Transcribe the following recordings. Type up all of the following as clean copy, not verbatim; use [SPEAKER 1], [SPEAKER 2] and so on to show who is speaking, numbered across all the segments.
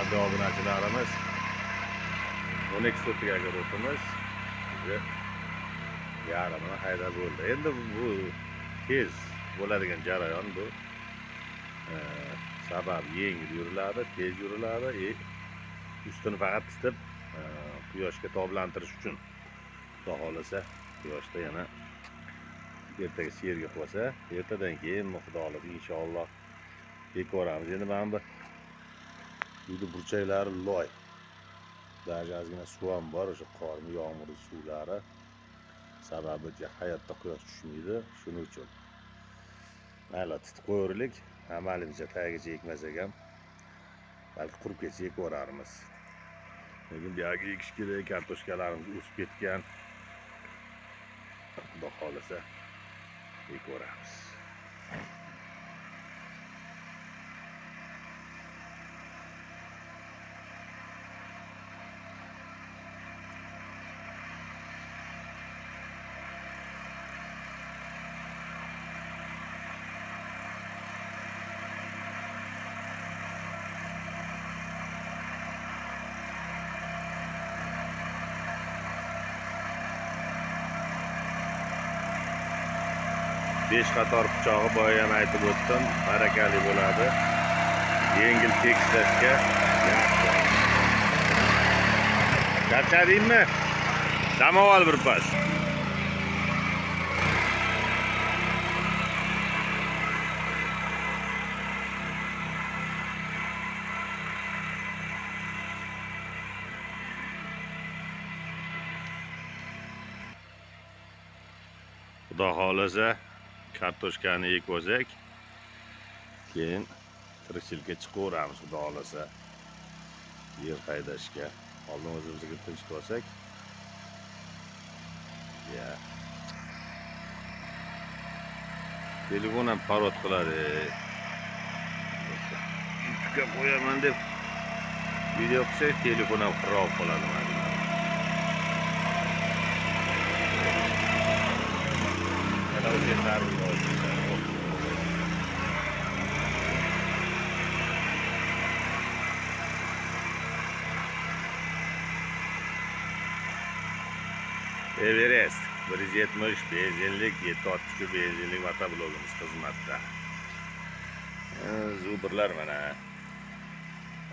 [SPEAKER 1] hurmatli obunachilarimiz, 12 sutkaga o'timiz yarmini haydab bo'ldi. Endi bu tez bo'ladigan jarayon bu. Sabab yengil yuriladi, tez yuriladi. Ustini faqat isitib quyoshga toblantirish uchun. Xudo xolasa quyoshda yana ertaga yerga qo'ysa, ertadan keyin xudo xolasa inshaalloh ko'ramiz. Endi mana bu uyni burchaklari loy. Даже ozgina suv ham bor, o'sha qorni yomg'ir suvlari sababi hayotda quyosh tushmaydi, shuning uchun. Mayli titib qo'yaylik, amalimizcha tagiga ekmasak ham balki qurib ketsa ekvorarmiz. Lekin bu yerga ekish kerak, kartoshkalarimiz o'sib ketgan. Xudo xolasa ekvoramiz. Besh qator pichog'i boya ham aytib o'tdim, barakali bo'ladi. Yengil tekislashga yaxshi. Charchadingmi? Dam ol birpas. Xudo xolasa kartoshkani ekib keyin tirikchilikka chiqaveramiz. Xudo xolasa yer haydashga oldin o'zimizga tinchib olsak. Ya. Telefon ham parod qiladi. YouTube'ga qo'yaman deb video qilsak, telefon ham xarob qoladi mana. Everest 170 benzinlik 760 benzinlik motoblogimiz xizmatda. Zubrlar mana.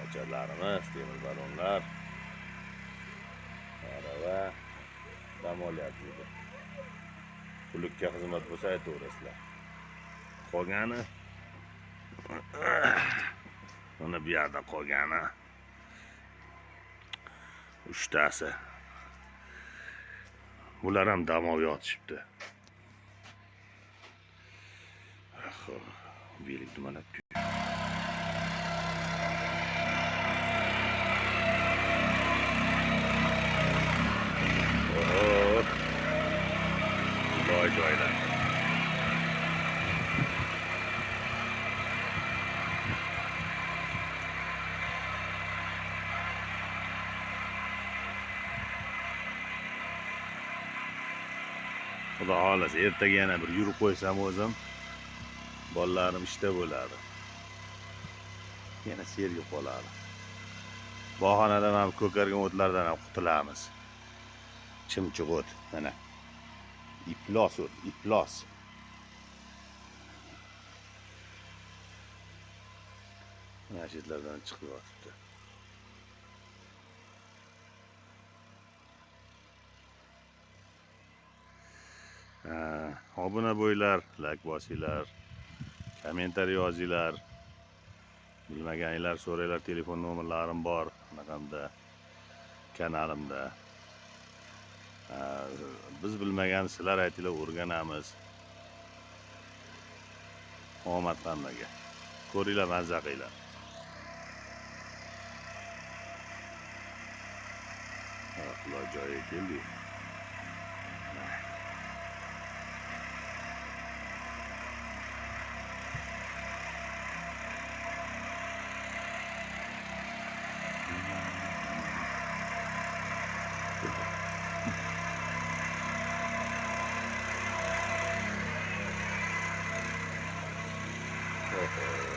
[SPEAKER 1] Ocharlarimiz, temir balonlar. Arava dam olyapti. Pullikka xizmat bo'lsa aytaverasizlar. Qolgani mana bu yerda qolgani 3 tasi. Bular ham dam olib yotishibdi. Belik dumalab joylar. Xudo xolasa ertaga yana bir yurib qo'ysam o'zim, bolalarim ishda bo'ladi. Yana sergi qoladi. Bog'xonadan ham ko'kargan o'tlardan ham qutulamiz. Chimchiq o't mana. İplos o't, iplos. Mana shetlardan chiqib yotibdi. Obuna bo'ylar, like bosinglar, kommentariy yozinglar. Bilmaganlar so'ranglar, telefon nomerlarim bor maqamda, kanalimda. Biz bilmagan sizlar aytinglar, o'rganamiz. Omad hammaga. Ko'ringlar, mazza qilinglar. Xudo joyiga keldik. Okay.